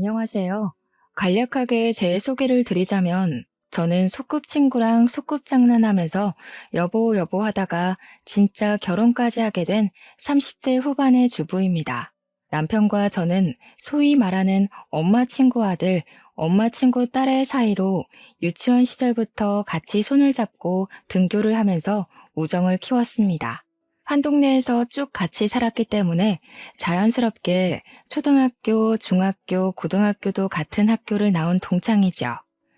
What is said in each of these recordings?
안녕하세요. 간략하게 제 소개를 드리자면, 저는 소꿉친구랑 소꿉장난하면서 여보, 여보 하다가 진짜 결혼까지 하게 된 30대 후반의 주부입니다. 남편과 저는 소위 말하는 엄마 친구 아들, 엄마 친구 딸의 사이로 유치원 시절부터 같이 손을 잡고 등교를 하면서 우정을 키웠습니다. 한 동네에서 쭉 같이 살았기 때문에 자연스럽게 초등학교, 중학교, 고등학교도 같은 학교를 나온 동창이죠.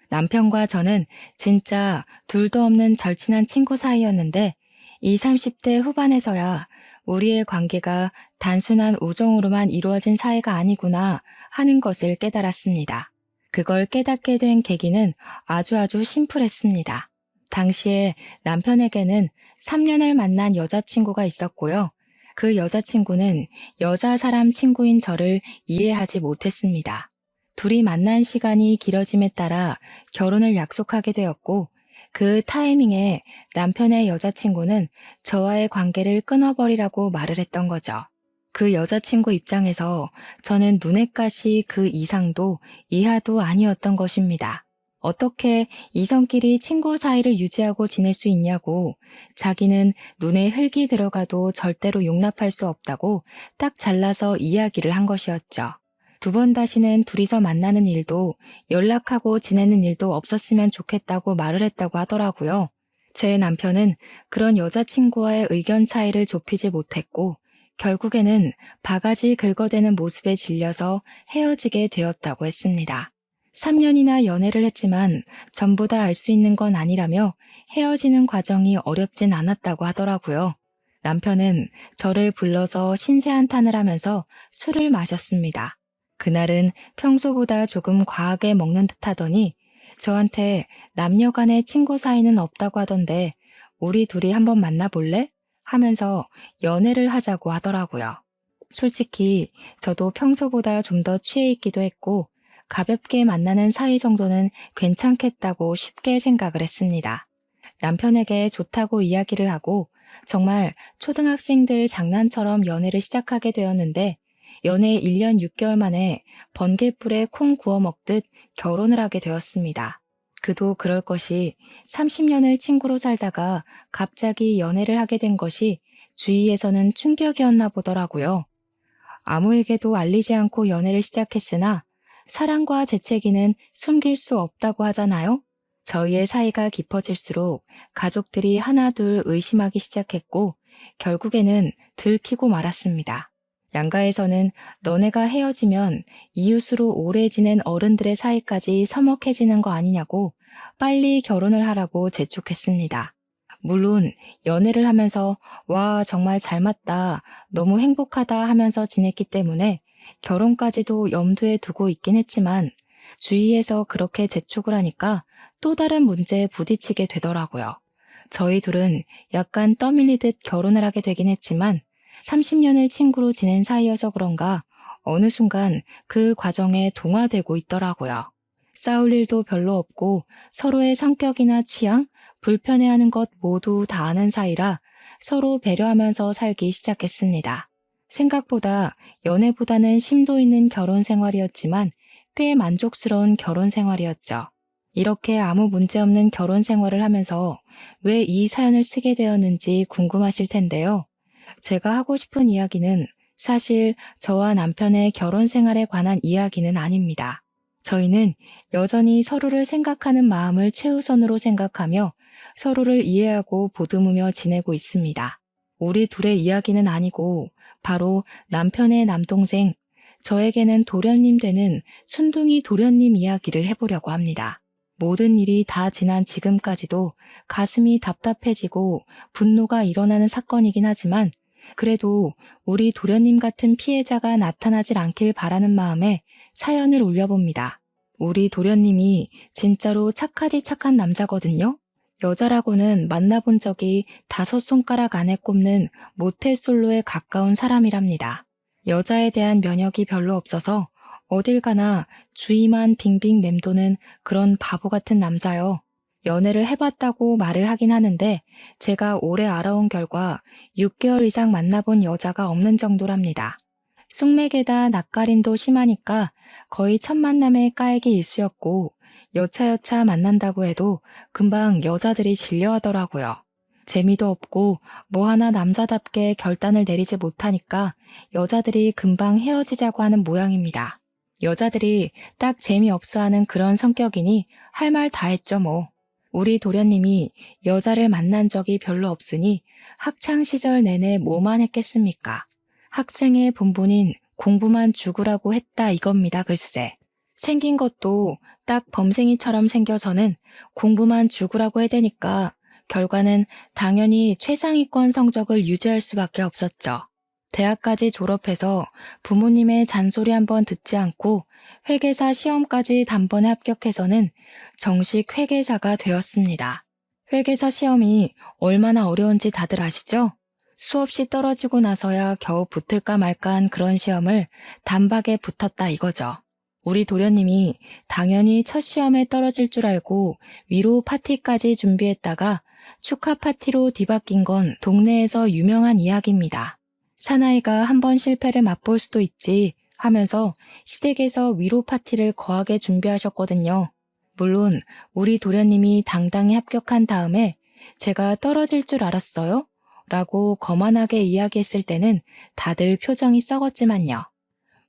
남편과 저는 진짜 둘도 없는 절친한 친구 사이였는데 이 30대 후반에서야 우리의 관계가 단순한 우정으로만 이루어진 사이가 아니구나 하는 것을 깨달았습니다. 그걸 깨닫게 된 계기는 아주 심플했습니다. 당시에 남편에게는 3년을 만난 여자친구가 있었고요. 그 여자친구는 여자 사람 친구인 저를 이해하지 못했습니다. 둘이 만난 시간이 길어짐에 따라 결혼을 약속하게 되었고, 그 타이밍에 남편의 여자친구는 저와의 관계를 끊어버리라고 말을 했던 거죠. 그 여자친구 입장에서 저는 눈엣 가시 그 이상도 이하도 아니었던 것입니다. 어떻게 이성끼리 친구 사이를 유지하고 지낼 수 있냐고, 자기는 눈에 흙이 들어가도 절대로 용납할 수 없다고 딱 잘라서 이야기를 한 것이었죠. 두 번 다시는 둘이서 만나는 일도 연락하고 지내는 일도 없었으면 좋겠다고 말을 했다고 하더라고요. 제 남편은 그런 여자친구와의 의견 차이를 좁히지 못했고 결국에는 바가지 긁어대는 모습에 질려서 헤어지게 되었다고 했습니다. 3년이나 연애를 했지만 전부 다 알 수 있는 건 아니라며 헤어지는 과정이 어렵진 않았다고 하더라고요. 남편은 저를 불러서 신세한탄을 하면서 술을 마셨습니다. 그날은 평소보다 조금 과하게 먹는 듯 하더니 저한테 남녀 간의 친구 사이는 없다고 하던데 우리 둘이 한번 만나볼래? 하면서 연애를 하자고 하더라고요. 솔직히 저도 평소보다 좀 더 취해 있기도 했고 가볍게 만나는 사이 정도는 괜찮겠다고 쉽게 생각을 했습니다. 남편에게 좋다고 이야기를 하고 정말 초등학생들 장난처럼 연애를 시작하게 되었는데 연애 1년 6개월 만에 번갯불에 콩 구워 먹듯 결혼을 하게 되었습니다. 그도 그럴 것이 30년을 친구로 살다가 갑자기 연애를 하게 된 것이 주위에서는 충격이었나 보더라고요. 아무에게도 알리지 않고 연애를 시작했으나 사랑과 재채기는 숨길 수 없다고 하잖아요. 저희의 사이가 깊어질수록 가족들이 하나둘 의심하기 시작했고 결국에는 들키고 말았습니다. 양가에서는 너네가 헤어지면 이웃으로 오래 지낸 어른들의 사이까지 서먹해지는 거 아니냐고 빨리 결혼을 하라고 재촉했습니다. 물론 연애를 하면서 와 정말 잘 맞다, 너무 행복하다 하면서 지냈기 때문에 결혼까지도 염두에 두고 있긴 했지만 주위에서 그렇게 재촉을 하니까 또 다른 문제에 부딪히게 되더라고요. 저희 둘은 약간 떠밀리듯 결혼을 하게 되긴 했지만 30년을 친구로 지낸 사이여서 그런가 어느 순간 그 과정에 동화되고 있더라고요. 싸울 일도 별로 없고 서로의 성격이나 취향, 불편해하는 것 모두 다 아는 사이라 서로 배려하면서 살기 시작했습니다. 생각보다 연애보다는 심도 있는 결혼 생활이었지만 꽤 만족스러운 결혼 생활이었죠. 이렇게 아무 문제 없는 결혼 생활을 하면서 왜 이 사연을 쓰게 되었는지 궁금하실 텐데요. 제가 하고 싶은 이야기는 사실 저와 남편의 결혼 생활에 관한 이야기는 아닙니다. 저희는 여전히 서로를 생각하는 마음을 최우선으로 생각하며 서로를 이해하고 보듬으며 지내고 있습니다. 우리 둘의 이야기는 아니고 바로 남편의 남동생, 저에게는 도련님 되는 순둥이 도련님 이야기를 해보려고 합니다. 모든 일이 다 지난 지금까지도 가슴이 답답해지고 분노가 일어나는 사건이긴 하지만 그래도 우리 도련님 같은 피해자가 나타나질 않길 바라는 마음에 사연을 올려봅니다. 우리 도련님이 진짜로 착하디 착한 남자거든요. 여자라고는 만나본 적이 5손가락 안에 꼽는 모태솔로에 가까운 사람이랍니다. 여자에 대한 면역이 별로 없어서 어딜 가나 주위만 빙빙 맴도는 그런 바보 같은 남자요. 연애를 해봤다고 말을 하긴 하는데 제가 오래 알아온 결과 6개월 이상 만나본 여자가 없는 정도랍니다. 숙맥에다 낯가림도 심하니까 거의 첫 만남의 까닭이 일쑤였고 여차여차 만난다고 해도 금방 여자들이 질려하더라고요. 재미도 없고 뭐 하나 남자답게 결단을 내리지 못하니까 여자들이 금방 헤어지자고 하는 모양입니다. 여자들이 딱 재미없어하는 그런 성격이니 할 말 다 했죠 뭐. 우리 도련님이 여자를 만난 적이 별로 없으니 학창 시절 내내 뭐만 했겠습니까? 학생의 본분인 공부만 죽으라고 했다 이겁니다 글쎄. 생긴 것도 딱 범생이처럼 생겨서는 공부만 죽으라고 해대니까 결과는 당연히 최상위권 성적을 유지할 수밖에 없었죠. 대학까지 졸업해서 부모님의 잔소리 한번 듣지 않고 회계사 시험까지 단번에 합격해서는 정식 회계사가 되었습니다. 회계사 시험이 얼마나 어려운지 다들 아시죠? 수없이 떨어지고 나서야 겨우 붙을까 말까한 그런 시험을 단박에 붙었다 이거죠. 우리 도련님이 당연히 첫 시험에 떨어질 줄 알고 위로 파티까지 준비했다가 축하 파티로 뒤바뀐 건 동네에서 유명한 이야기입니다. 사나이가 한 번 실패를 맛볼 수도 있지 하면서 시댁에서 위로 파티를 거하게 준비하셨거든요. 물론 우리 도련님이 당당히 합격한 다음에 제가 떨어질 줄 알았어요? 라고 거만하게 이야기했을 때는 다들 표정이 썩었지만요.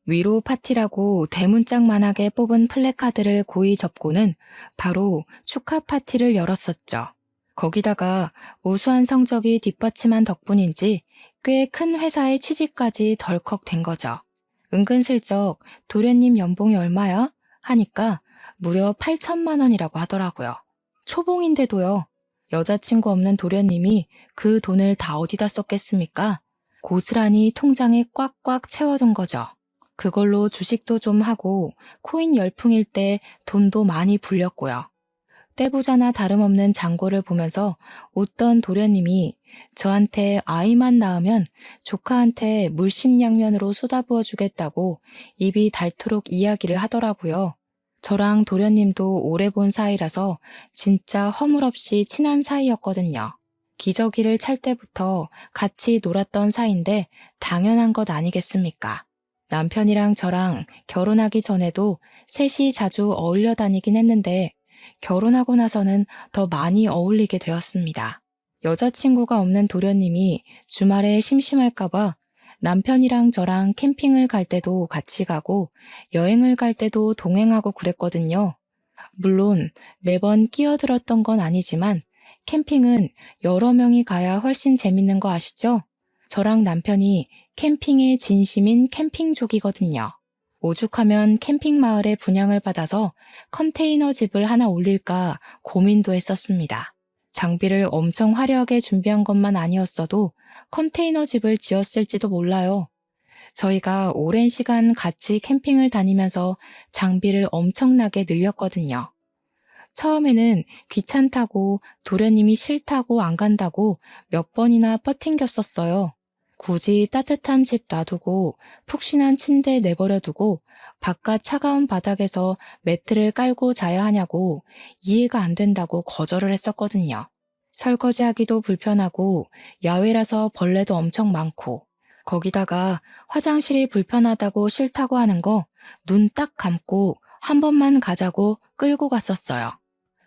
위로 파티라고 대문짝만하게 뽑은 플래카드를 고이 접고는 바로 축하 파티를 열었었죠. 거기다가 우수한 성적이 뒷받침한 덕분인지 꽤 큰 회사의 취직까지 덜컥 된 거죠. 은근슬쩍 도련님 연봉이 얼마야? 하니까 무려 8천만 원이라고 하더라고요. 초봉인데도요. 여자친구 없는 도련님이 그 돈을 다 어디다 썼겠습니까? 고스란히 통장에 꽉꽉 채워둔 거죠. 그걸로 주식도 좀 하고 코인 열풍일 때 돈도 많이 불렸고요. 떼부자나 다름없는 장고를 보면서 웃던 도련님이 저한테 아이만 낳으면 조카한테 물심양면으로 쏟아부어 주겠다고 입이 닳도록 이야기를 하더라고요. 저랑 도련님도 오래 본 사이라서 진짜 허물없이 친한 사이였거든요. 기저귀를 찰 때부터 같이 놀았던 사이인데 당연한 것 아니겠습니까? 남편이랑 저랑 결혼하기 전에도 셋이 자주 어울려 다니긴 했는데 결혼하고 나서는 더 많이 어울리게 되었습니다. 여자친구가 없는 도련님이 주말에 심심할까봐 남편이랑 저랑 캠핑을 갈 때도 같이 가고 여행을 갈 때도 동행하고 그랬거든요. 물론 매번 끼어들었던 건 아니지만 캠핑은 여러 명이 가야 훨씬 재밌는 거 아시죠? 저랑 남편이 캠핑의 진심인 캠핑족이거든요. 오죽하면 캠핑 마을에 분양을 받아서 컨테이너 집을 하나 올릴까 고민도 했었습니다. 장비를 엄청 화려하게 준비한 것만 아니었어도 컨테이너 집을 지었을지도 몰라요. 저희가 오랜 시간 같이 캠핑을 다니면서 장비를 엄청나게 늘렸거든요. 처음에는 귀찮다고 도련님이 싫다고 안 간다고 몇 번이나 버팅겼었어요. 굳이 따뜻한 집 놔두고 푹신한 침대 내버려두고 바깥 차가운 바닥에서 매트를 깔고 자야 하냐고 이해가 안 된다고 거절을 했었거든요. 설거지하기도 불편하고 야외라서 벌레도 엄청 많고 거기다가 화장실이 불편하다고 싫다고 하는 거 눈 딱 감고 한 번만 가자고 끌고 갔었어요.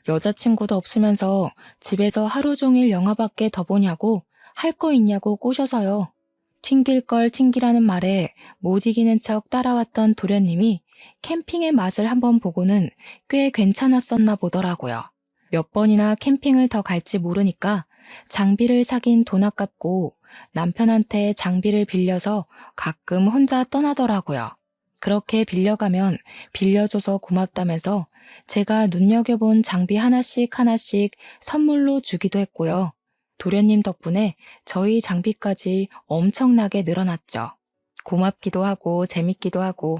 여자친구도 없으면서 집에서 하루 종일 영화밖에 더 보냐고 할 거 있냐고 꼬셔서요. 튕길 걸 튕기라는 말에 못 이기는 척 따라왔던 도련님이 캠핑의 맛을 한번 보고는 꽤 괜찮았었나 보더라고요. 몇 번이나 캠핑을 더 갈지 모르니까 장비를 사긴 돈 아깝고 남편한테 장비를 빌려서 가끔 혼자 떠나더라고요. 그렇게 빌려가면 빌려줘서 고맙다면서 제가 눈여겨본 장비 하나씩 하나씩 선물로 주기도 했고요. 도련님 덕분에 저희 장비까지 엄청나게 늘어났죠. 고맙기도 하고 재밌기도 하고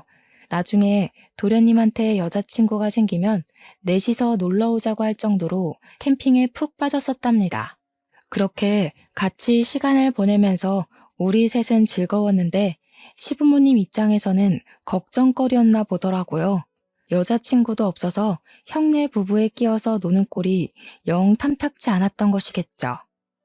나중에 도련님한테 여자친구가 생기면 넷이서 놀러 오자고 할 정도로 캠핑에 푹 빠졌었답니다. 그렇게 같이 시간을 보내면서 우리 셋은 즐거웠는데 시부모님 입장에서는 걱정거리였나 보더라고요. 여자친구도 없어서 형네 부부에 끼어서 노는 꼴이 영 탐탁지 않았던 것이겠죠.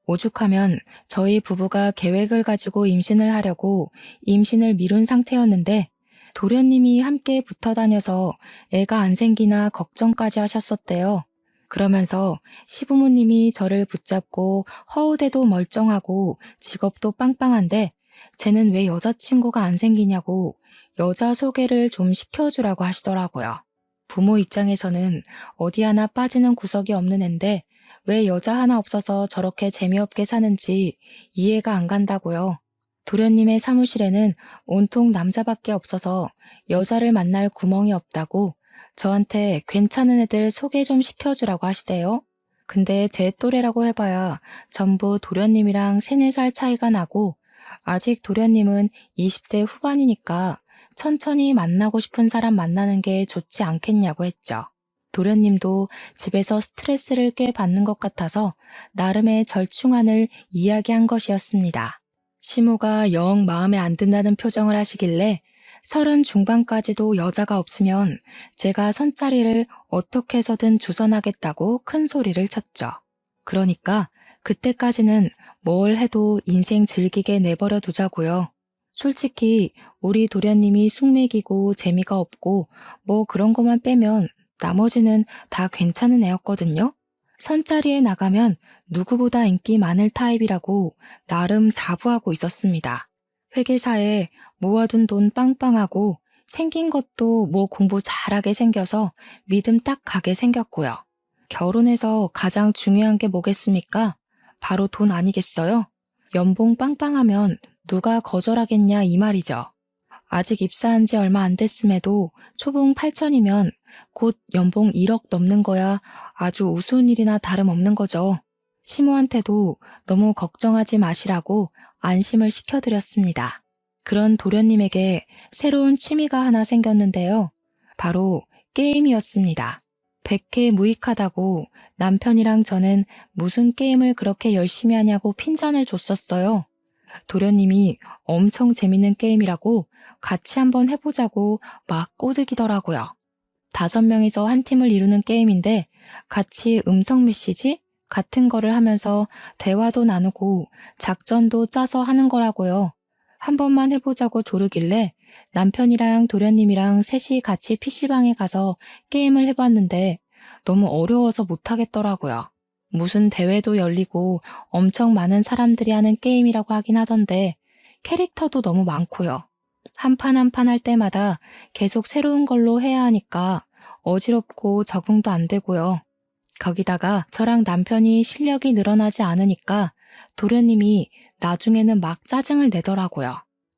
오죽하면 저희 부부가 계획을 가지고 임신을 하려고 임신을 미룬 상태였는데 도련님이 함께 붙어 다녀서 애가 안 생기나 걱정까지 하셨었대요. 그러면서 시부모님이 저를 붙잡고 허우대도 멀쩡하고 직업도 빵빵한데 쟤는 왜 여자친구가 안 생기냐고 여자 소개를 좀 시켜주라고 하시더라고요. 부모 입장에서는 어디 하나 빠지는 구석이 없는 앤데 왜 여자 하나 없어서 저렇게 재미없게 사는지 이해가 안 간다고요. 도련님의 사무실에는 온통 남자밖에 없어서 여자를 만날 구멍이 없다고 저한테 괜찮은 애들 소개 좀 시켜주라고 하시대요. 근데 제 또래라고 해봐야 전부 도련님이랑 3, 4살 차이가 나고 아직 도련님은 20대 후반이니까 천천히 만나고 싶은 사람 만나는 게 좋지 않겠냐고 했죠. 도련님도 집에서 스트레스를 꽤 받는 것 같아서 나름의 절충안을 이야기한 것이었습니다. 시모가 영 마음에 안 든다는 표정을 하시길래 30 중반까지도 여자가 없으면 제가 선자리를 어떻게 해서든 주선하겠다고 큰 소리를 쳤죠. 그러니까 그때까지는 뭘 해도 인생 즐기게 내버려 두자고요. 솔직히 우리 도련님이 숙맥이고 재미가 없고 뭐 그런 것만 빼면 나머지는 다 괜찮은 애였거든요. 선자리에 나가면 누구보다 인기 많을 타입이라고 나름 자부하고 있었습니다. 회계사에 모아둔 돈 빵빵하고 생긴 것도 뭐 공부 잘하게 생겨서 믿음 딱 가게 생겼고요. 결혼해서 가장 중요한 게 뭐겠습니까? 바로 돈 아니겠어요? 연봉 빵빵하면 누가 거절하겠냐 이 말이죠. 아직 입사한 지 얼마 안 됐음에도 초봉 8천이면 곧 연봉 1억 넘는 거야 아주 우스운 일이나 다름없는 거죠. 시모한테도 너무 걱정하지 마시라고 안심을 시켜드렸습니다. 그런 도련님에게 새로운 취미가 하나 생겼는데요. 바로 게임이었습니다. 백해 무익하다고 남편이랑 저는 무슨 게임을 그렇게 열심히 하냐고 핀잔을 줬었어요. 도련님이 엄청 재밌는 게임이라고 같이 한번 해보자고 막 꼬드기더라고요. 5명이서 한 팀을 이루는 게임인데 같이 음성 메시지 같은 거를 하면서 대화도 나누고 작전도 짜서 하는 거라고요. 한 번만 해보자고 조르길래 남편이랑 도련님이랑 셋이 같이 PC방에 가서 게임을 해봤는데 너무 어려워서 못하겠더라고요. 무슨 대회도 열리고 엄청 많은 사람들이 하는 게임이라고 하긴 하던데 캐릭터도 너무 많고요. 한 판 한 판 할 때마다 계속 새로운 걸로 해야 하니까 어지럽고 적응도 안 되고요. 거기다가 저랑 남편이 실력이 늘어나지 않으니까 도련님이 나중에는 막 짜증을 내더라고요.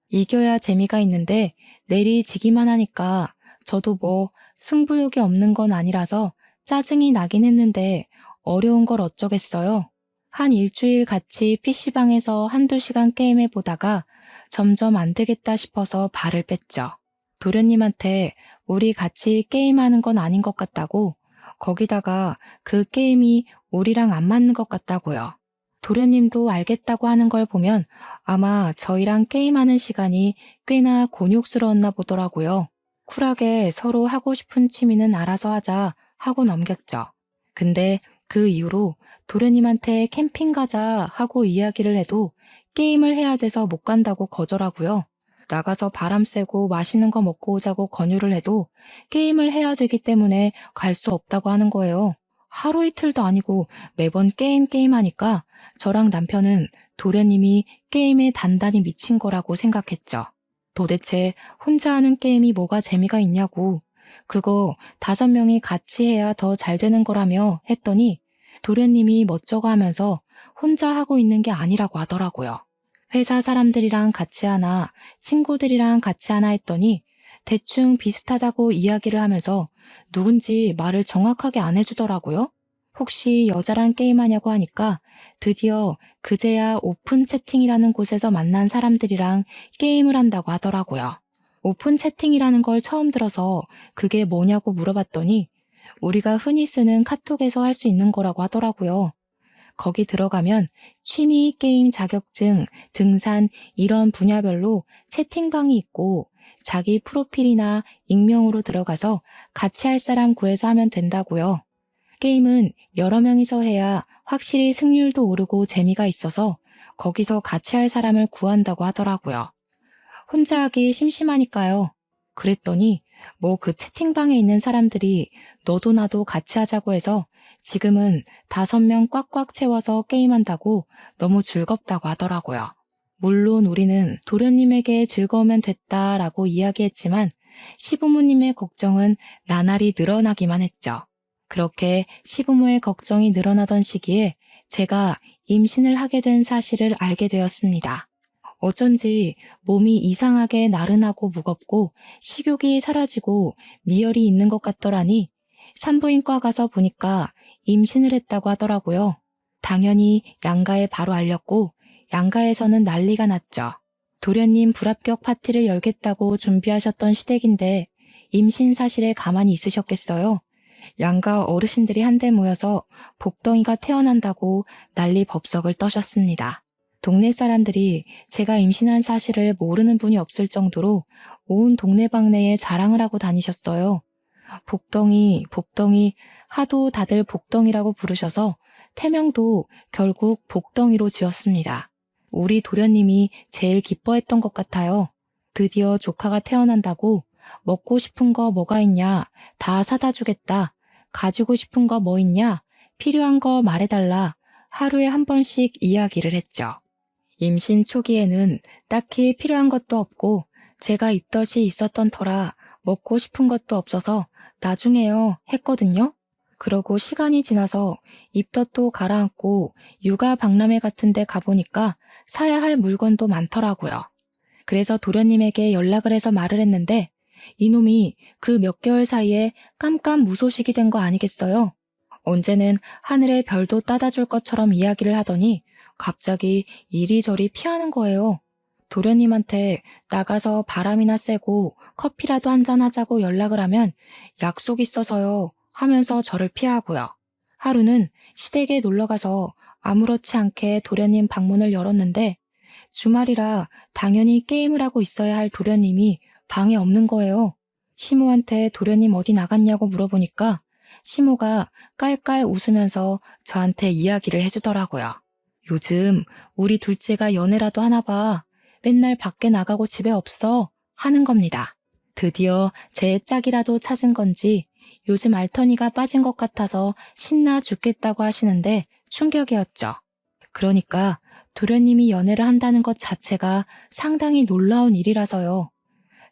이겨야 재미가 있는데 내리 지기만 하니까 저도 뭐 승부욕이 없는 건 아니라서 짜증이 나긴 했는데 어려운 걸 어쩌겠어요. 한 일주일 같이 PC방에서 한두 시간 게임해 보다가 점점 안 되겠다 싶어서 발을 뺐죠. 도련님한테 우리 같이 게임하는 건 아닌 것 같다고 거기다가 그 게임이 우리랑 안 맞는 것 같다고요. 도련님도 알겠다고 하는 걸 보면 아마 저희랑 게임하는 시간이 꽤나 곤욕스러웠나 보더라고요. 쿨하게 서로 하고 싶은 취미는 알아서 하자 하고 넘겼죠. 근데 그 이후로 도련님한테 캠핑 가자 하고 이야기를 해도 게임을 해야 돼서 못 간다고 거절하고요. 나가서 바람 쐬고 맛있는 거 먹고 오자고 권유를 해도 게임을 해야 되기 때문에 갈 수 없다고 하는 거예요. 하루 이틀도 아니고 매번 게임 하니까 저랑 남편은 도련님이 게임에 단단히 미친 거라고 생각했죠. 도대체 혼자 하는 게임이 뭐가 재미가 있냐고 그거 5명이 같이 해야 더 잘 되는 거라며 했더니 도련님이 멋쩍어 하면서 혼자 하고 있는 게 아니라고 하더라고요. 회사 사람들이랑 같이 하나, 친구들이랑 같이 하나 했더니 대충 비슷하다고 이야기를 하면서 누군지 말을 정확하게 안 해주더라고요. 혹시 여자랑 게임하냐고 하니까 드디어 그제야 오픈 채팅이라는 곳에서 만난 사람들이랑 게임을 한다고 하더라고요. 오픈 채팅이라는 걸 처음 들어서 그게 뭐냐고 물어봤더니 우리가 흔히 쓰는 카톡에서 할 수 있는 거라고 하더라고요. 거기 들어가면 취미, 게임 자격증, 등산 이런 분야별로 채팅방이 있고 자기 프로필이나 익명으로 들어가서 같이 할 사람 구해서 하면 된다고요. 게임은 여러 명이서 해야 확실히 승률도 오르고 재미가 있어서 거기서 같이 할 사람을 구한다고 하더라고요. 혼자 하기 심심하니까요. 그랬더니 뭐 그 채팅방에 있는 사람들이 너도 나도 같이 하자고 해서 지금은 5명 꽉꽉 채워서 게임한다고 너무 즐겁다고 하더라고요. 물론 우리는 도련님에게 즐거우면 됐다라고 이야기했지만 시부모님의 걱정은 나날이 늘어나기만 했죠. 그렇게 시부모의 걱정이 늘어나던 시기에 제가 임신을 하게 된 사실을 알게 되었습니다. 어쩐지 몸이 이상하게 나른하고 무겁고 식욕이 사라지고 미열이 있는 것 같더라니 산부인과 가서 보니까 임신을 했다고 하더라고요. 당연히 양가에 바로 알렸고 양가에서는 난리가 났죠. 도련님 불합격 파티를 열겠다고 준비하셨던 시댁인데 임신 사실에 가만히 있으셨겠어요? 양가 어르신들이 한데 모여서 복덩이가 태어난다고 난리 법석을 떠셨습니다. 동네 사람들이 제가 임신한 사실을 모르는 분이 없을 정도로 온 동네방네에 자랑을 하고 다니셨어요. 복덩이, 복덩이 하도 다들 복덩이라고 부르셔서 태명도 결국 복덩이로 지었습니다. 우리 도련님이 제일 기뻐했던 것 같아요. 드디어 조카가 태어난다고 먹고 싶은 거 뭐가 있냐 다 사다 주겠다. 가지고 싶은 거 뭐 있냐 필요한 거 말해달라. 하루에 한 번씩 이야기를 했죠. 임신 초기에는 딱히 필요한 것도 없고 제가 입덧이 있었던 터라 먹고 싶은 것도 없어서 나중에요 했거든요. 그러고 시간이 지나서 입덧도 가라앉고 육아 박람회 같은 데 가보니까 사야 할 물건도 많더라고요. 그래서 도련님에게 연락을 해서 말을 했는데 이놈이 그 몇 개월 사이에 깜깜무소식이 된 거 아니겠어요? 언제는 하늘의 별도 따다 줄 것처럼 이야기를 하더니 갑자기 이리저리 피하는 거예요. 도련님한테 나가서 바람이나 쐬고 커피라도 한잔 하자고 연락을 하면 약속 있어서요 하면서 저를 피하고요. 하루는 시댁에 놀러가서 아무렇지 않게 도련님 방문을 열었는데 주말이라 당연히 게임을 하고 있어야 할 도련님이 방에 없는 거예요. 시모한테 도련님 어디 나갔냐고 물어보니까 시모가 깔깔 웃으면서 저한테 이야기를 해주더라고요. 요즘 우리 둘째가 연애라도 하나 봐. 맨날 밖에 나가고 집에 없어 하는 겁니다. 드디어 제 짝이라도 찾은 건지 요즘 알터니가 빠진 것 같아서 신나 죽겠다고 하시는데 충격이었죠. 그러니까 도련님이 연애를 한다는 것 자체가 상당히 놀라운 일이라서요.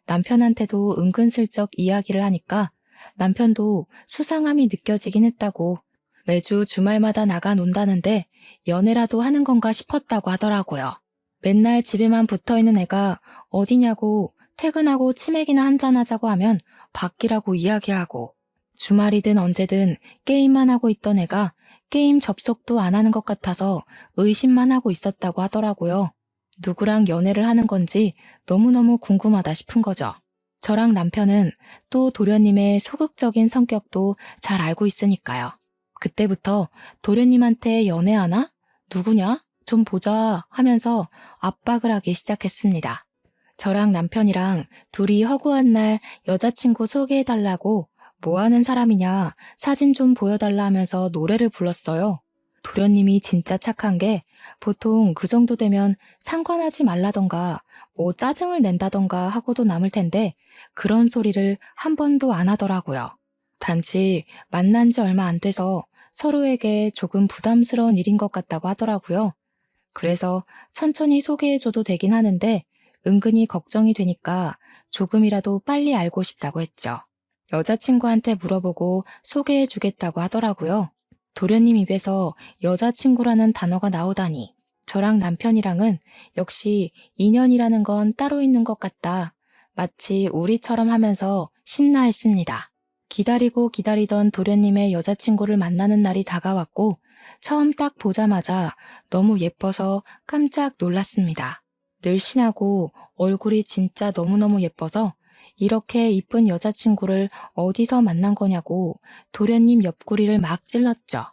남편한테도 은근슬쩍 이야기를 하니까 남편도 수상함이 느껴지긴 했다고 매주 주말마다 나가 논다는데 연애라도 하는 건가 싶었다고 하더라고요. 맨날 집에만 붙어있는 애가 어디냐고 퇴근하고 치맥이나 한잔하자고 하면 밖이라고 이야기하고 주말이든 언제든 게임만 하고 있던 애가 게임 접속도 안 하는 것 같아서 의심만 하고 있었다고 하더라고요. 누구랑 연애를 하는 건지 너무너무 궁금하다 싶은 거죠. 저랑 남편은 또 도련님의 소극적인 성격도 잘 알고 있으니까요. 그때부터 도련님한테 연애하나? 누구냐? 좀 보자 하면서 압박을 하기 시작했습니다. 저랑 남편이랑 둘이 허구한 날 여자친구 소개해달라고 뭐 하는 사람이냐 사진 좀 보여달라 하면서 노래를 불렀어요. 도련님이 진짜 착한 게 보통 그 정도 되면 상관하지 말라던가 뭐 짜증을 낸다던가 하고도 남을 텐데 그런 소리를 한 번도 안 하더라고요. 단지 만난 지 얼마 안 돼서 서로에게 조금 부담스러운 일인 것 같다고 하더라고요. 그래서 천천히 소개해줘도 되긴 하는데 은근히 걱정이 되니까 조금이라도 빨리 알고 싶다고 했죠. 여자친구한테 물어보고 소개해주겠다고 하더라고요. 도련님 입에서 여자친구라는 단어가 나오다니 저랑 남편이랑은 역시 인연이라는 건 따로 있는 것 같다. 마치 우리처럼 하면서 신나했습니다. 기다리고 기다리던 도련님의 여자친구를 만나는 날이 다가왔고 처음 딱 보자마자 너무 예뻐서 깜짝 놀랐습니다. 늘씬하고 얼굴이 진짜 너무너무 예뻐서 이렇게 이쁜 여자친구를 어디서 만난 거냐고 도련님 옆구리를 막 찔렀죠.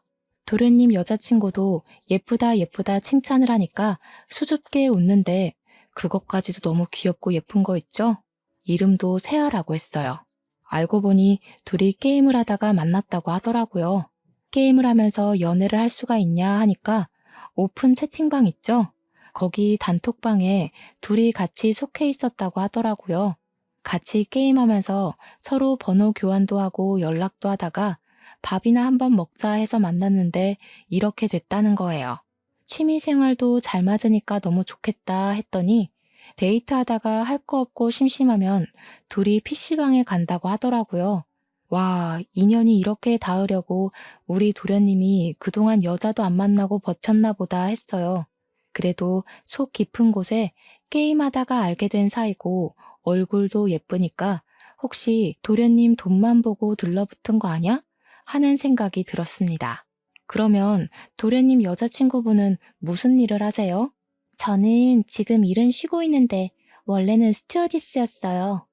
도련님 여자친구도 예쁘다 예쁘다 칭찬을 하니까 수줍게 웃는데 그것까지도 너무 귀엽고 예쁜 거 있죠? 이름도 세아라고 했어요. 알고 보니 둘이 게임을 하다가 만났다고 하더라고요. 게임을 하면서 연애를 할 수가 있냐 하니까 오픈 채팅방 있죠? 거기 단톡방에 둘이 같이 속해 있었다고 하더라고요. 같이 게임하면서 서로 번호 교환도 하고 연락도 하다가 밥이나 한번 먹자 해서 만났는데 이렇게 됐다는 거예요. 취미 생활도 잘 맞으니까 너무 좋겠다 했더니 데이트하다가 할 거 없고 심심하면 둘이 PC방에 간다고 하더라고요. 와, 인연이 이렇게 닿으려고 우리 도련님이 그동안 여자도 안 만나고 버텼나 보다 했어요. 그래도 속 깊은 곳에 게임하다가 알게 된 사이고 얼굴도 예쁘니까 혹시 도련님 돈만 보고 들러붙은 거 아냐? 하는 생각이 들었습니다. 그러면 도련님 여자친구분은 무슨 일을 하세요? 저는 지금 일은 쉬고 있는데 원래는 스튜어디스였어요.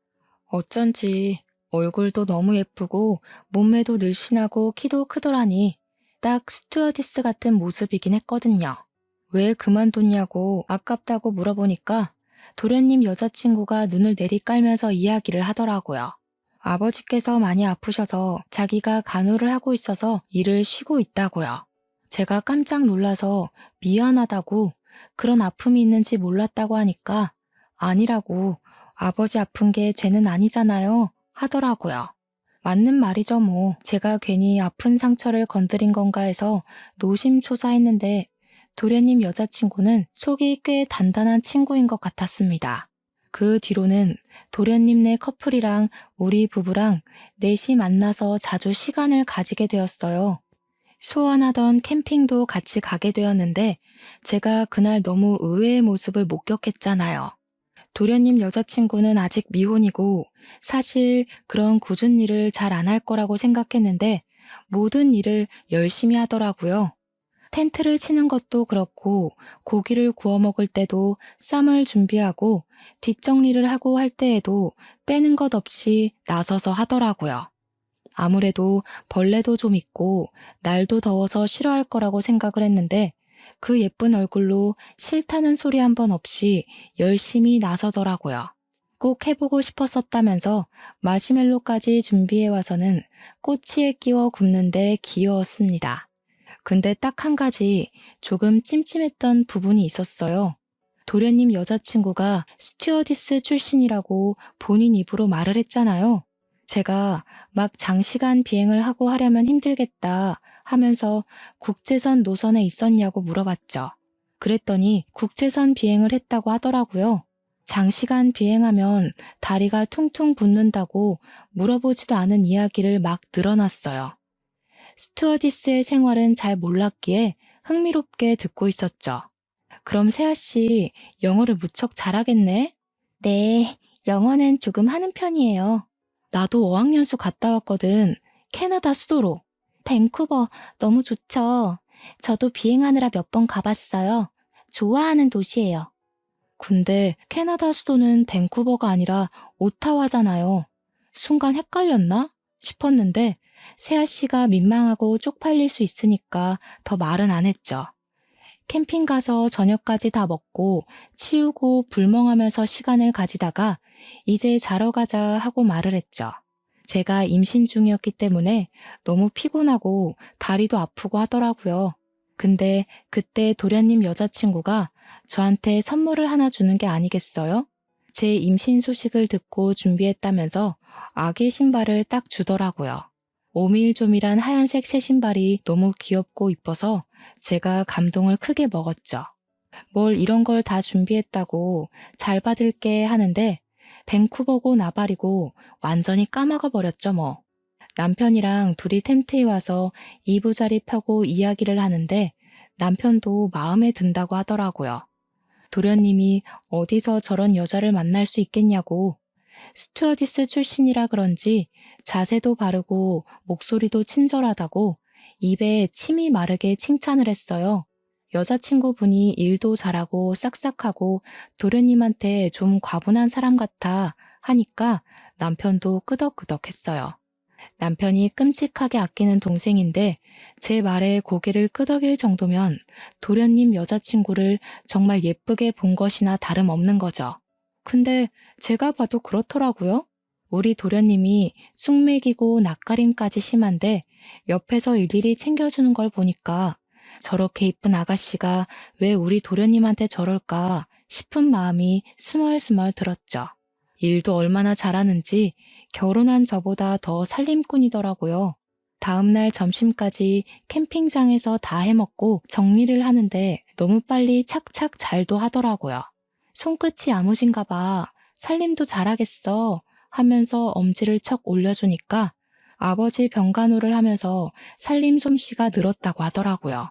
어쩐지 얼굴도 너무 예쁘고 몸매도 늘씬하고 키도 크더라니 딱 스튜어디스 같은 모습이긴 했거든요. 왜 그만뒀냐고 아깝다고 물어보니까 도련님 여자친구가 눈을 내리깔면서 이야기를 하더라고요. 아버지께서 많이 아프셔서 자기가 간호를 하고 있어서 일을 쉬고 있다고요. 제가 깜짝 놀라서 미안하다고 그런 아픔이 있는지 몰랐다고 하니까 아니라고 아버지 아픈 게 죄는 아니잖아요 하더라고요. 맞는 말이죠 뭐. 제가 괜히 아픈 상처를 건드린 건가 해서 노심초사했는데 도련님 여자친구는 속이 꽤 단단한 친구인 것 같았습니다. 그 뒤로는 도련님네 커플이랑 우리 부부랑 넷이 만나서 자주 시간을 가지게 되었어요. 소원하던 캠핑도 같이 가게 되었는데 제가 그날 너무 의외의 모습을 목격했잖아요. 도련님 여자친구는 아직 미혼이고 사실 그런 굳은 일을 잘 안 할 거라고 생각했는데 모든 일을 열심히 하더라고요. 텐트를 치는 것도 그렇고 고기를 구워 먹을 때도 쌈을 준비하고 뒷정리를 하고 할 때에도 빼는 것 없이 나서서 하더라고요. 아무래도 벌레도 좀 있고 날도 더워서 싫어할 거라고 생각을 했는데 그 예쁜 얼굴로 싫다는 소리 한 번 없이 열심히 나서더라고요. 꼭 해보고 싶었었다면서 마시멜로까지 준비해 와서는 꼬치에 끼워 굽는데 귀여웠습니다. 근데 딱 한 가지 조금 찜찜했던 부분이 있었어요. 도련님 여자친구가 스튜어디스 출신이라고 본인 입으로 말을 했잖아요. 제가 막 장시간 비행을 하고 하려면 힘들겠다 하면서 국제선 노선에 있었냐고 물어봤죠. 그랬더니 국제선 비행을 했다고 하더라고요. 장시간 비행하면 다리가 퉁퉁 붓는다고 물어보지도 않은 이야기를 막 늘어놨어요. 스튜어디스의 생활은 잘 몰랐기에 흥미롭게 듣고 있었죠. 그럼 세아 씨 영어를 무척 잘하겠네? 네, 영어는 조금 하는 편이에요. 나도 어학연수 갔다 왔거든. 캐나다 수도로. 밴쿠버 너무 좋죠. 저도 비행하느라 몇 번 가봤어요. 좋아하는 도시예요. 근데 캐나다 수도는 밴쿠버가 아니라 오타와잖아요. 순간 헷갈렸나 싶었는데 세아 씨가 민망하고 쪽팔릴 수 있으니까 더 말은 안 했죠. 캠핑 가서 저녁까지 다 먹고 치우고 불멍하면서 시간을 가지다가 이제 자러 가자 하고 말을 했죠. 제가 임신 중이었기 때문에 너무 피곤하고 다리도 아프고 하더라고요. 근데 그때 도련님 여자친구가 저한테 선물을 하나 주는 게 아니겠어요? 제 임신 소식을 듣고 준비했다면서 아기 신발을 딱 주더라고요. 오밀조밀한 하얀색 새 신발이 너무 귀엽고 이뻐서 제가 감동을 크게 먹었죠. 뭘 이런 걸 다 준비했다고 잘 받을게 하는데 밴쿠버고 나발이고 완전히 까먹어 버렸죠 뭐. 남편이랑 둘이 텐트에 와서 이부자리 펴고 이야기를 하는데 남편도 마음에 든다고 하더라고요. 도련님이 어디서 저런 여자를 만날 수 있겠냐고. 스튜어디스 출신이라 그런지 자세도 바르고 목소리도 친절하다고 입에 침이 마르게 칭찬을 했어요. 여자친구분이 일도 잘하고 싹싹하고 도련님한테 좀 과분한 사람 같아 하니까 남편도 끄덕끄덕했어요. 남편이 끔찍하게 아끼는 동생인데 제 말에 고개를 끄덕일 정도면 도련님 여자친구를 정말 예쁘게 본 것이나 다름없는 거죠. 근데 제가 봐도 그렇더라고요. 우리 도련님이 쑥맥이고 낯가림까지 심한데 옆에서 일일이 챙겨주는 걸 보니까 저렇게 이쁜 아가씨가 왜 우리 도련님한테 저럴까 싶은 마음이 스멀스멀 들었죠. 일도 얼마나 잘하는지 결혼한 저보다 더 살림꾼이더라고요. 다음날 점심까지 캠핑장에서 다 해먹고 정리를 하는데 너무 빨리 착착 잘도 하더라고요. 손끝이 야무진가 봐. 살림도 잘하겠어. 하면서 엄지를 척 올려주니까 아버지 병간호를 하면서 살림 솜씨가 늘었다고 하더라고요.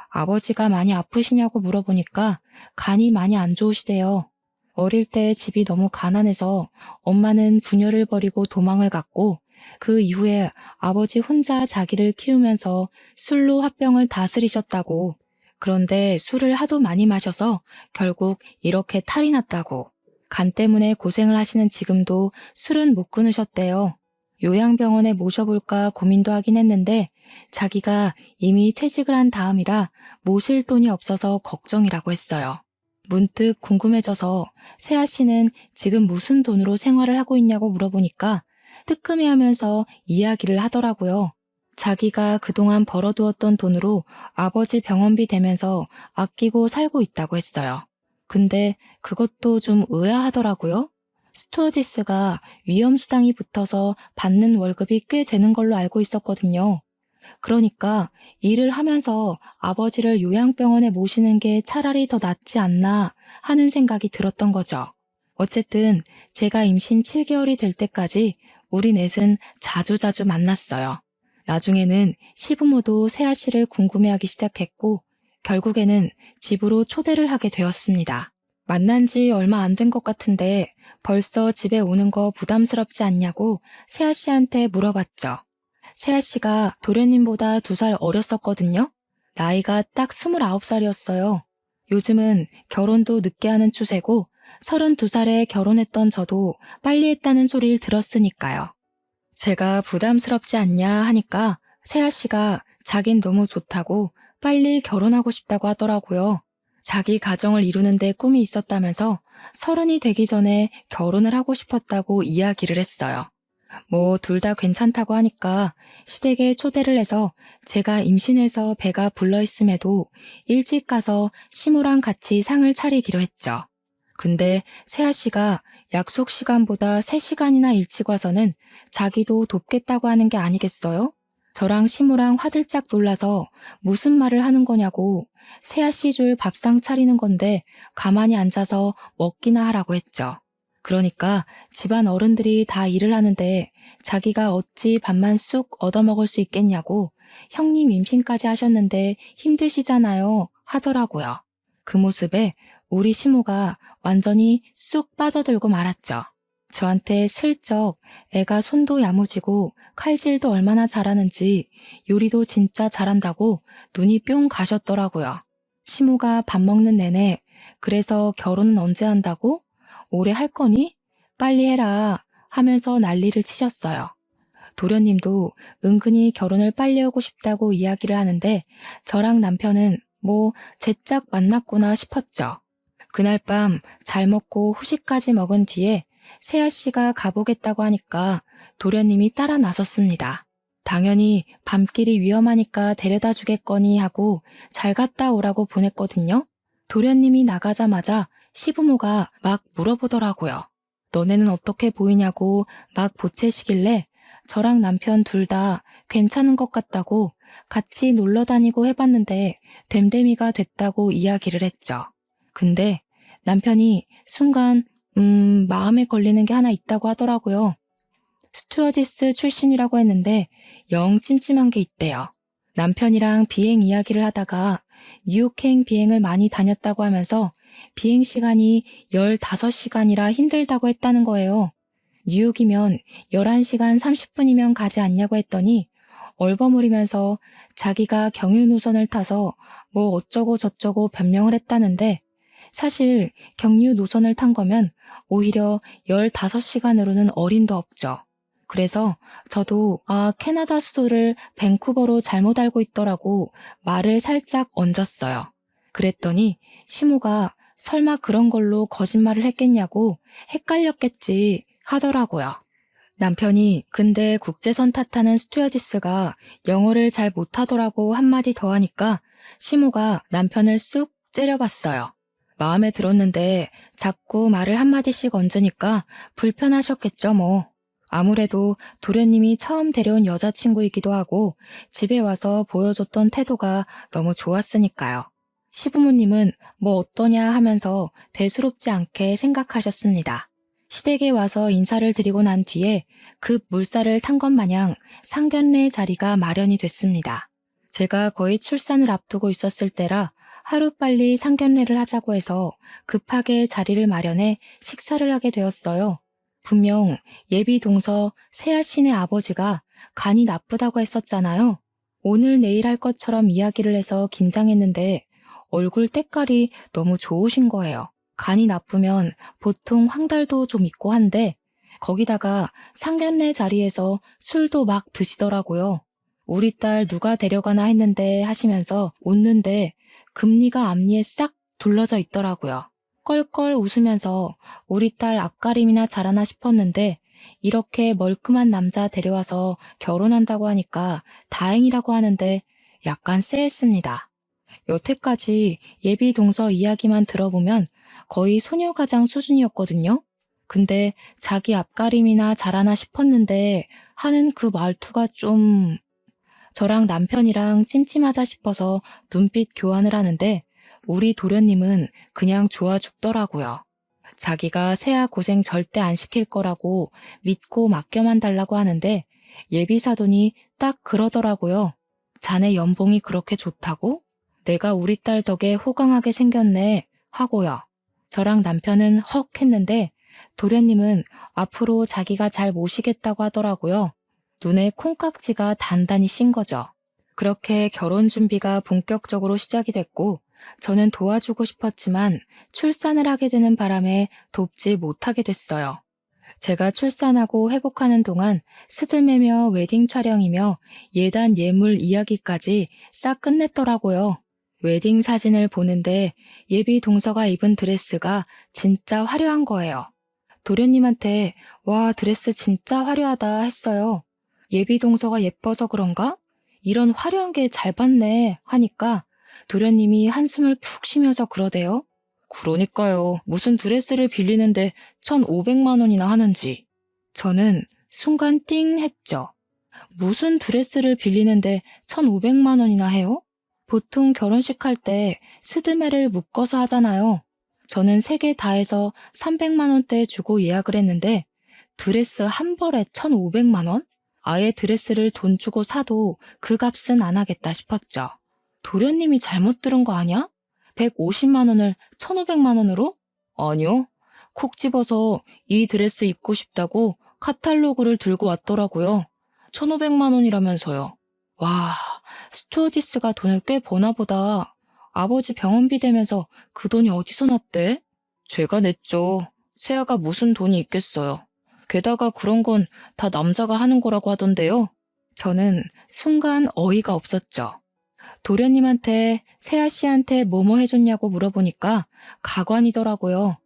아버지가 많이 아프시냐고 물어보니까 간이 많이 안 좋으시대요. 어릴 때 집이 너무 가난해서 엄마는 부녀를 버리고 도망을 갔고 그 이후에 아버지 혼자 자기를 키우면서 술로 화병을 다스리셨다고. 그런데 술을 하도 많이 마셔서 결국 이렇게 탈이 났다고. 간 때문에 고생을 하시는 지금도 술은 못 끊으셨대요. 요양병원에 모셔볼까 고민도 하긴 했는데 자기가 이미 퇴직을 한 다음이라 모실 돈이 없어서 걱정이라고 했어요. 문득 궁금해져서 세아 씨는 지금 무슨 돈으로 생활을 하고 있냐고 물어보니까 뜨끔해하면서 이야기를 하더라고요. 자기가 그동안 벌어두었던 돈으로 아버지 병원비 대면서 아끼고 살고 있다고 했어요. 근데 그것도 좀 의아하더라고요. 스튜어디스가 위험수당이 붙어서 받는 월급이 꽤 되는 걸로 알고 있었거든요. 그러니까 일을 하면서 아버지를 요양병원에 모시는 게 차라리 더 낫지 않나 하는 생각이 들었던 거죠. 어쨌든 제가 임신 7개월이 될 때까지 우리 넷은 자주자주 만났어요. 나중에는 시부모도 세아 씨를 궁금해하기 시작했고 결국에는 집으로 초대를 하게 되었습니다. 만난 지 얼마 안 된 것 같은데 벌써 집에 오는 거 부담스럽지 않냐고 세아 씨한테 물어봤죠. 세아 씨가 도련님보다 2살 어렸었거든요. 나이가 딱 29살이었어요. 요즘은 결혼도 늦게 하는 추세고 32살에 결혼했던 저도 빨리 했다는 소리를 들었으니까요. 제가 부담스럽지 않냐 하니까 세아 씨가 자긴 너무 좋다고 빨리 결혼하고 싶다고 하더라고요. 자기 가정을 이루는데 꿈이 있었다면서 30이 되기 전에 결혼을 하고 싶었다고 이야기를 했어요. 뭐 둘 다 괜찮다고 하니까 시댁에 초대를 해서 제가 임신해서 배가 불러있음에도 일찍 가서 시모랑 같이 상을 차리기로 했죠. 근데 세아 씨가 약속 시간보다 3시간이나 일찍 와서는 자기도 돕겠다고 하는 게 아니겠어요? 저랑 시모랑 화들짝 놀라서 무슨 말을 하는 거냐고 세아 씨 줄 밥상 차리는 건데 가만히 앉아서 먹기나 하라고 했죠. 그러니까 집안 어른들이 다 일을 하는데 자기가 어찌 밥만 쑥 얻어먹을 수 있겠냐고 형님 임신까지 하셨는데 힘드시잖아요 하더라고요. 그 모습에 우리 시모가 완전히 쑥 빠져들고 말았죠. 저한테 슬쩍 애가 손도 야무지고 칼질도 얼마나 잘하는지 요리도 진짜 잘한다고 눈이 뿅 가셨더라고요. 시모가 밥 먹는 내내 그래서 결혼은 언제 한다고? 올해 할 거니? 빨리 해라 하면서 난리를 치셨어요. 도련님도 은근히 결혼을 빨리 하고 싶다고 이야기를 하는데 저랑 남편은 뭐 제짝 만났구나 싶었죠. 그날 밤 잘 먹고 후식까지 먹은 뒤에 세아 씨가 가보겠다고 하니까 도련님이 따라 나섰습니다. 당연히 밤길이 위험하니까 데려다 주겠거니 하고 잘 갔다 오라고 보냈거든요. 도련님이 나가자마자 시부모가 막 물어보더라고요. 너네는 어떻게 보이냐고 막 보채시길래 저랑 남편 둘 다 괜찮은 것 같다고 같이 놀러 다니고 해봤는데 됨됨이가 됐다고 이야기를 했죠. 근데 남편이 순간 마음에 걸리는 게 하나 있다고 하더라고요. 스튜어디스 출신이라고 했는데 영 찜찜한 게 있대요. 남편이랑 비행 이야기를 하다가 뉴욕행 비행을 많이 다녔다고 하면서 비행 시간이 15시간이라 힘들다고 했다는 거예요. 뉴욕이면 11시간 30분이면 가지 않냐고 했더니 얼버무리면서 자기가 경유 노선을 타서 뭐 어쩌고 저쩌고 변명을 했다는데 사실 경유 노선을 탄 거면 오히려 15시간으로는 어림도 없죠. 그래서 저도 캐나다 수도를 밴쿠버로 잘못 알고 있더라고 말을 살짝 얹었어요. 그랬더니 시모가 설마 그런 걸로 거짓말을 했겠냐고 헷갈렸겠지 하더라고요. 남편이 근데 국제선 탓하는 스튜어디스가 영어를 잘 못하더라고 한마디 더 하니까 시모가 남편을 쑥 째려봤어요. 마음에 들었는데 자꾸 말을 한마디씩 얹으니까 불편하셨겠죠 뭐. 아무래도 도련님이 처음 데려온 여자친구이기도 하고 집에 와서 보여줬던 태도가 너무 좋았으니까요. 시부모님은 뭐 어떠냐 하면서 대수롭지 않게 생각하셨습니다. 시댁에 와서 인사를 드리고 난 뒤에 급 물살을 탄 것 마냥 상견례 자리가 마련이 됐습니다. 제가 거의 출산을 앞두고 있었을 때라 하루빨리 상견례를 하자고 해서 급하게 자리를 마련해 식사를 하게 되었어요. 분명 예비 동서 세아 씨네 아버지가 간이 나쁘다고 했었잖아요. 오늘 내일 할 것처럼 이야기를 해서 긴장했는데 얼굴 때깔이 너무 좋으신 거예요. 간이 나쁘면 보통 황달도 좀 있고 한데 거기다가 상견례 자리에서 술도 막 드시더라고요. 우리 딸 누가 데려가나 했는데 하시면서 웃는데 금리가 앞니에 싹 둘러져 있더라고요. 껄껄 웃으면서 우리 딸 앞가림이나 잘하나 싶었는데 이렇게 멀끔한 남자 데려와서 결혼한다고 하니까 다행이라고 하는데 약간 쎄했습니다. 여태까지 예비 동서 이야기만 들어보면 거의 소녀가장 수준이었거든요. 근데 자기 앞가림이나 잘하나 싶었는데 하는 그 말투가 좀... 저랑 남편이랑 찜찜하다 싶어서 눈빛 교환을 하는데 우리 도련님은 그냥 좋아 죽더라고요. 자기가 세아 고생 절대 안 시킬 거라고 믿고 맡겨만 달라고 하는데 예비사돈이 딱 그러더라고요. 자네 연봉이 그렇게 좋다고? 내가 우리 딸 덕에 호강하게 생겼네 하고요. 저랑 남편은 헉 했는데 도련님은 앞으로 자기가 잘 모시겠다고 하더라고요. 눈에 콩깍지가 단단히 씌인 거죠. 그렇게 결혼 준비가 본격적으로 시작이 됐고 저는 도와주고 싶었지만 출산을 하게 되는 바람에 돕지 못하게 됐어요. 제가 출산하고 회복하는 동안 스드메며 웨딩 촬영이며 예단 예물 이야기까지 싹 끝냈더라고요. 웨딩 사진을 보는데 예비 동서가 입은 드레스가 진짜 화려한 거예요. 도련님한테 와 드레스 진짜 화려하다 했어요. 예비 동서가 예뻐서 그런가? 이런 화려한 게 잘 봤네 하니까 도련님이 한숨을 푹 쉬면서 그러대요. 그러니까요. 무슨 드레스를 빌리는데 1,500만 원이나 하는지. 저는 순간 띵 했죠. 무슨 드레스를 빌리는데 1,500만 원이나 해요? 보통 결혼식 할 때 스드메를 묶어서 하잖아요. 저는 3개 다 해서 300만 원대 주고 예약을 했는데 드레스 한 벌에 1,500만 원? 아예 드레스를 돈 주고 사도 그 값은 안 하겠다 싶었죠. 도련님이 잘못 들은 거 아니야? 150만 원을 1,500만 원으로? 아니요. 콕 집어서 이 드레스 입고 싶다고 카탈로그를 들고 왔더라고요. 1,500만 원이라면서요. 와, 스튜어디스가 돈을 꽤 버나 보다. 아버지 병원비 대면서 그 돈이 어디서 났대? 제가 냈죠. 세아가 무슨 돈이 있겠어요. 게다가 그런 건 다 남자가 하는 거라고 하던데요. 저는 순간 어이가 없었죠. 도련님한테 세아 씨한테 뭐뭐 해줬냐고 물어보니까 가관이더라고요.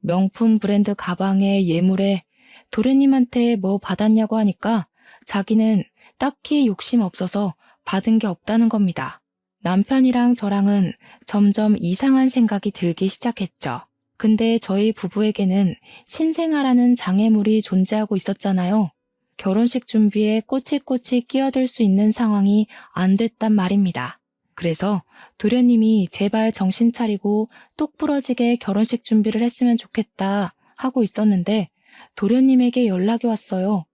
명품 브랜드 가방에 예물에 도련님한테 뭐 받았냐고 하니까 자기는 딱히 욕심 없어서 받은 게 없다는 겁니다. 남편이랑 저랑은 점점 이상한 생각이 들기 시작했죠. 근데 저희 부부에게는 신생아라는 장애물이 존재하고 있었잖아요. 결혼식 준비에 꼬치꼬치 끼어들 수 있는 상황이 안 됐단 말입니다. 그래서 도련님이 제발 정신 차리고 똑부러지게 결혼식 준비를 했으면 좋겠다 하고 있었는데 도련님에게 연락이 왔어요.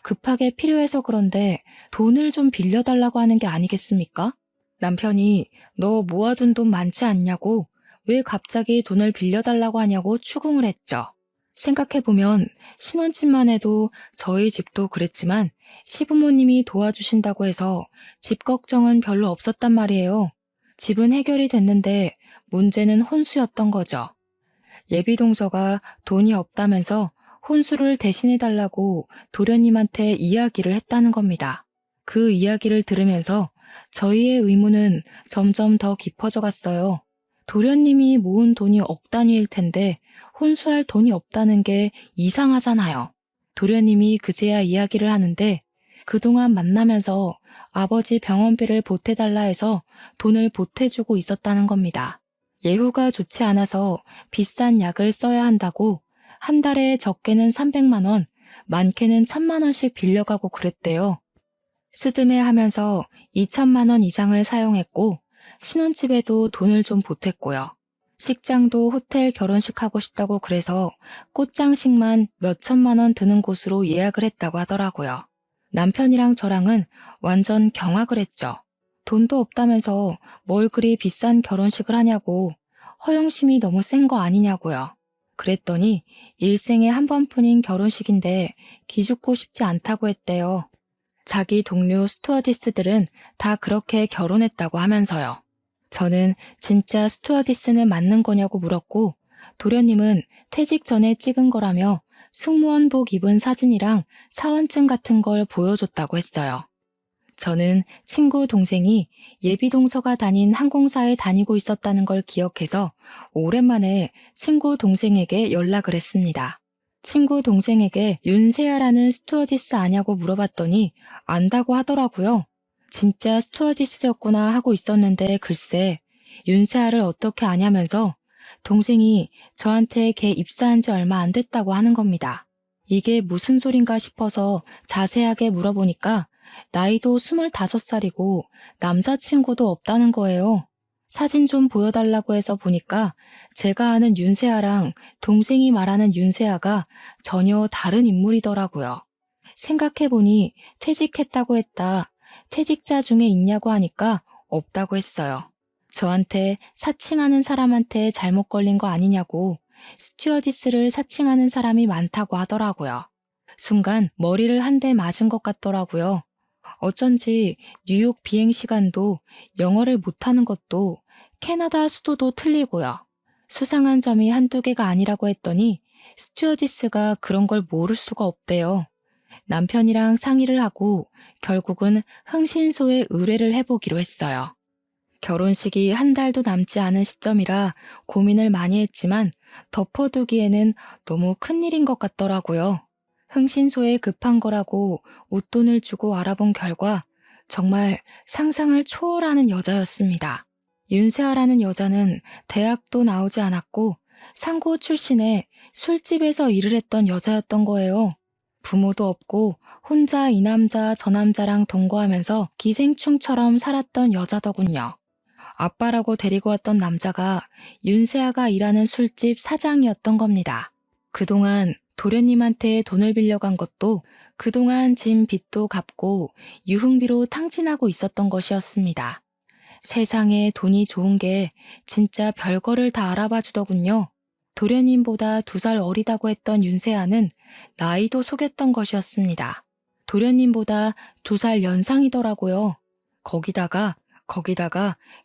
급하게 필요해서 그런데 돈을 좀 빌려달라고 하는 게 아니겠습니까? 남편이 너 모아둔 돈 많지 않냐고 왜 갑자기 돈을 빌려달라고 하냐고 추궁을 했죠. 생각해보면 신혼집만 해도 저희 집도 그랬지만 시부모님이 도와주신다고 해서 집 걱정은 별로 없었단 말이에요. 집은 해결이 됐는데 문제는 혼수였던 거죠. 예비동서가 돈이 없다면서 혼수를 대신해달라고 도련님한테 이야기를 했다는 겁니다. 그 이야기를 들으면서 저희의 의문은 점점 더 깊어져 갔어요. 도련님이 모은 돈이 억 단위일 텐데 혼수할 돈이 없다는 게 이상하잖아요. 도련님이 그제야 이야기를 하는데 그동안 만나면서 아버지 병원비를 보태달라 해서 돈을 보태주고 있었다는 겁니다. 예후가 좋지 않아서 비싼 약을 써야 한다고 한 달에 적게는 300만 원, 많게는 1000만 원씩 빌려가고 그랬대요. 스드메하면서 2천만 원 이상을 사용했고 신혼집에도 돈을 좀 보탰고요. 식장도 호텔 결혼식 하고 싶다고 그래서 꽃장식만 몇 천만 원 드는 곳으로 예약을 했다고 하더라고요. 남편이랑 저랑은 완전 경악을 했죠. 돈도 없다면서 뭘 그리 비싼 결혼식을 하냐고 허영심이 너무 센 거 아니냐고요. 그랬더니 일생에 한 번뿐인 결혼식인데 기죽고 싶지 않다고 했대요. 자기 동료 스튜어디스들은 다 그렇게 결혼했다고 하면서요. 저는 진짜 스튜어디스는 맞는 거냐고 물었고 도련님은 퇴직 전에 찍은 거라며 승무원복 입은 사진이랑 사원증 같은 걸 보여줬다고 했어요. 저는 친구 동생이 예비동서가 다닌 항공사에 다니고 있었다는 걸 기억해서 오랜만에 친구 동생에게 연락을 했습니다. 친구 동생에게 윤세아라는 스튜어디스 아냐고 물어봤더니 안다고 하더라고요. 진짜 스튜어디스였구나 하고 있었는데 글쎄 윤세아를 어떻게 아냐면서 동생이 저한테 걔 입사한 지 얼마 안 됐다고 하는 겁니다. 이게 무슨 소린가 싶어서 자세하게 물어보니까 나이도 25살이고 남자친구도 없다는 거예요. 사진 좀 보여달라고 해서 보니까 제가 아는 윤세아랑 동생이 말하는 윤세아가 전혀 다른 인물이더라고요. 생각해보니 퇴직했다고 했다. 퇴직자 중에 있냐고 하니까 없다고 했어요. 저한테 사칭하는 사람한테 잘못 걸린 거 아니냐고 스튜어디스를 사칭하는 사람이 많다고 하더라고요. 순간 머리를 한 대 맞은 것 같더라고요. 어쩐지 뉴욕 비행 시간도 영어를 못하는 것도 캐나다 수도도 틀리고요. 수상한 점이 한두 개가 아니라고 했더니 스튜어디스가 그런 걸 모를 수가 없대요. 남편이랑 상의를 하고 결국은 흥신소에 의뢰를 해보기로 했어요. 결혼식이 한 달도 남지 않은 시점이라 고민을 많이 했지만 덮어두기에는 너무 큰일인 것 같더라고요. 흥신소에 급한 거라고 웃돈을 주고 알아본 결과 정말 상상을 초월하는 여자였습니다. 윤세아라는 여자는 대학도 나오지 않았고 상고 출신의 술집에서 일을 했던 여자였던 거예요. 부모도 없고 혼자 이 남자 저 남자랑 동거하면서 기생충처럼 살았던 여자더군요. 아빠라고 데리고 왔던 남자가 윤세아가 일하는 술집 사장이었던 겁니다. 그동안 도련님한테 돈을 빌려간 것도 그동안 진 빚도 갚고 유흥비로 탕진하고 있었던 것이었습니다. 세상에 돈이 좋은 게 진짜 별거를 다 알아봐 주더군요. 도련님보다 2살 어리다고 했던 윤세아는 나이도 속였던 것이었습니다. 도련님보다 2살 연상이더라고요. 거기다가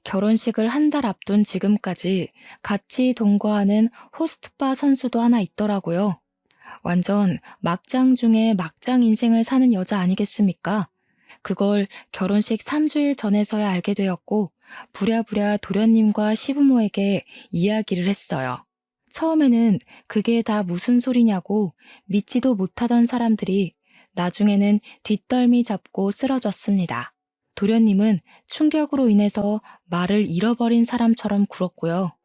결혼식을 한 달 앞둔 지금까지 같이 동거하는 호스트바 선수도 하나 있더라고요. 완전 막장 중에 막장 인생을 사는 여자 아니겠습니까? 그걸 결혼식 3주일 전에서야 알게 되었고 부랴부랴 도련님과 시부모에게 이야기를 했어요. 처음에는 그게 다 무슨 소리냐고 믿지도 못하던 사람들이 나중에는 뒷덜미 잡고 쓰러졌습니다. 도련님은 충격으로 인해서 말을 잃어버린 사람처럼 굴었고요.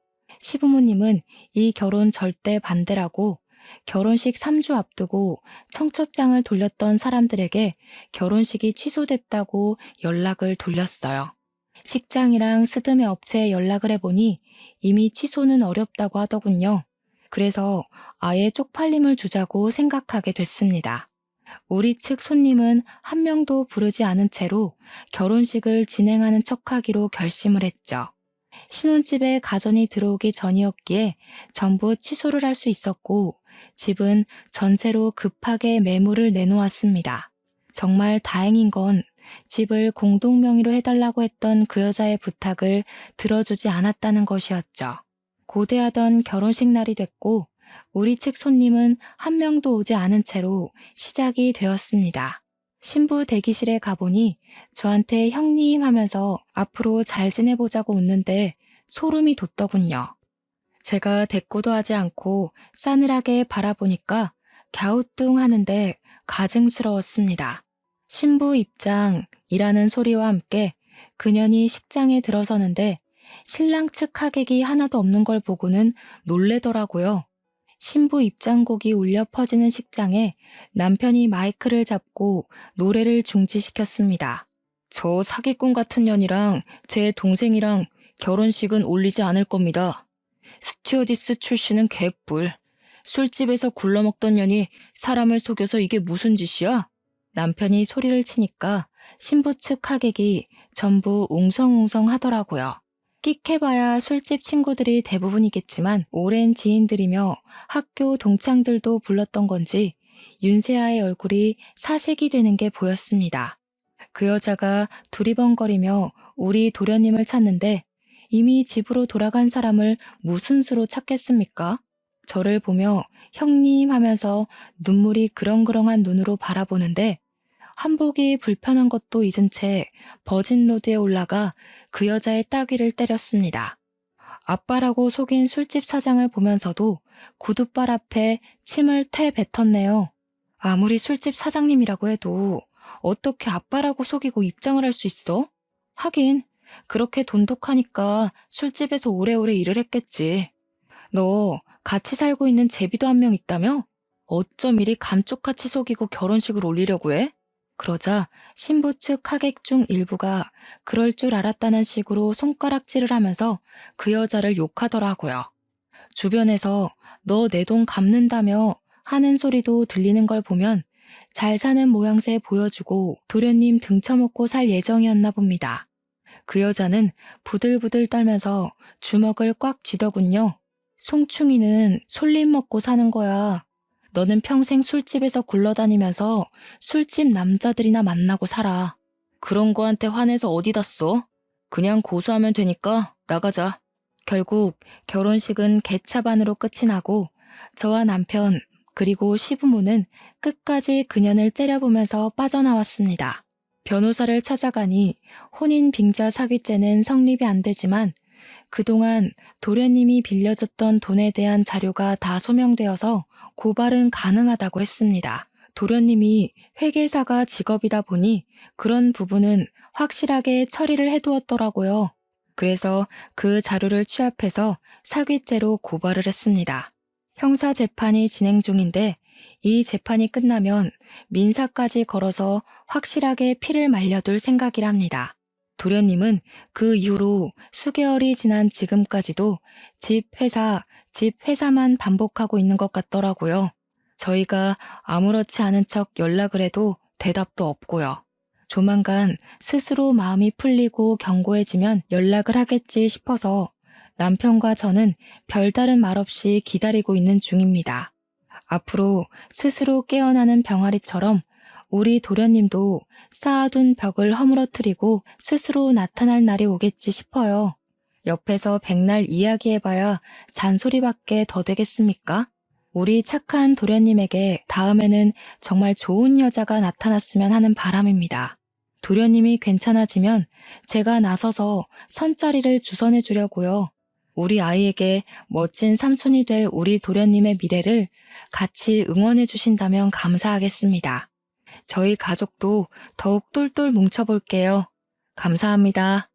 시부모님은 이 결혼 절대 반대라고 결혼식 3주 앞두고 청첩장을 돌렸던 사람들에게 결혼식이 취소됐다고 연락을 돌렸어요. 식장이랑 스드메 업체에 연락을 해보니 이미 취소는 어렵다고 하더군요. 그래서 아예 쪽팔림을 주자고 생각하게 됐습니다. 우리 측 손님은 한 명도 부르지 않은 채로 결혼식을 진행하는 척하기로 결심을 했죠. 신혼집에 가전이 들어오기 전이었기에 전부 취소를 할 수 있었고 집은 전세로 급하게 매물을 내놓았습니다. 정말 다행인 건 집을 공동명의로 해달라고 했던 그 여자의 부탁을 들어주지 않았다는 것이었죠. 고대하던 결혼식 날이 됐고 우리 측 손님은 한 명도 오지 않은 채로 시작이 되었습니다. 신부 대기실에 가보니 저한테 형님 하면서 앞으로 잘 지내보자고 웃는데 소름이 돋더군요. 제가 대꾸도 하지 않고 싸늘하게 바라보니까 갸우뚱하는데 가증스러웠습니다. 신부 입장이라는 소리와 함께 그년이 식장에 들어서는데 신랑 측 하객이 하나도 없는 걸 보고는 놀래더라고요. 신부 입장곡이 울려 퍼지는 식장에 남편이 마이크를 잡고 노래를 중지시켰습니다. 저 사기꾼 같은 년이랑 제 동생이랑 결혼식은 올리지 않을 겁니다. 스튜어디스 출신은 개뿔. 술집에서 굴러먹던 년이 사람을 속여서 이게 무슨 짓이야? 남편이 소리를 치니까 신부 측 하객이 전부 웅성웅성 하더라고요. 끽해봐야 술집 친구들이 대부분이겠지만 오랜 지인들이며 학교 동창들도 불렀던 건지 윤세아의 얼굴이 사색이 되는 게 보였습니다. 그 여자가 두리번거리며 우리 도련님을 찾는데 이미 집으로 돌아간 사람을 무슨 수로 찾겠습니까? 저를 보며 형님 하면서 눈물이 그렁그렁한 눈으로 바라보는데 한복이 불편한 것도 잊은 채 버진로드에 올라가 그 여자의 따귀를 때렸습니다. 아빠라고 속인 술집 사장을 보면서도 구둣발 앞에 침을 퇴 뱉었네요. 아무리 술집 사장님이라고 해도 어떻게 아빠라고 속이고 입장을 할 수 있어? 하긴 그렇게 돈독하니까 술집에서 오래오래 일을 했겠지. 너 같이 살고 있는 제비도 한 명 있다며? 어쩜 이리 감쪽같이 속이고 결혼식을 올리려고 해? 그러자 신부 측 하객 중 일부가 그럴 줄 알았다는 식으로 손가락질을 하면서 그 여자를 욕하더라고요. 주변에서 너 내 돈 갚는다며 하는 소리도 들리는 걸 보면 잘 사는 모양새 보여주고 도련님 등쳐먹고 살 예정이었나 봅니다. 그 여자는 부들부들 떨면서 주먹을 꽉 쥐더군요. 송충이는 솔잎 먹고 사는 거야. 너는 평생 술집에서 굴러다니면서 술집 남자들이나 만나고 살아. 그런 거한테 화내서 어디다 써? 그냥 고소하면 되니까 나가자. 결국 결혼식은 개차반으로 끝이 나고 저와 남편 그리고 시부모는 끝까지 그년을 째려보면서 빠져나왔습니다. 변호사를 찾아가니 혼인 빙자 사기죄는 성립이 안 되지만 그동안 도련님이 빌려줬던 돈에 대한 자료가 다 소명되어서 고발은 가능하다고 했습니다. 도련님이 회계사가 직업이다 보니 그런 부분은 확실하게 처리를 해두었더라고요. 그래서 그 자료를 취합해서 사기죄로 고발을 했습니다. 형사 재판이 진행 중인데 이 재판이 끝나면 민사까지 걸어서 확실하게 피를 말려둘 생각이랍니다. 도련님은 그 이후로 수개월이 지난 지금까지도 집 회사만 반복하고 있는 것 같더라고요. 저희가 아무렇지 않은 척 연락을 해도 대답도 없고요. 조만간 스스로 마음이 풀리고 견고해지면 연락을 하겠지 싶어서 남편과 저는 별다른 말 없이 기다리고 있는 중입니다. 앞으로 스스로 깨어나는 병아리처럼 우리 도련님도 쌓아둔 벽을 허물어뜨리고 스스로 나타날 날이 오겠지 싶어요. 옆에서 백날 이야기해봐야 잔소리밖에 더 되겠습니까? 우리 착한 도련님에게 다음에는 정말 좋은 여자가 나타났으면 하는 바람입니다. 도련님이 괜찮아지면 제가 나서서 선자리를 주선해 주려고요. 우리 아이에게 멋진 삼촌이 될 우리 도련님의 미래를 같이 응원해 주신다면 감사하겠습니다. 저희 가족도 더욱 똘똘 뭉쳐볼게요. 감사합니다.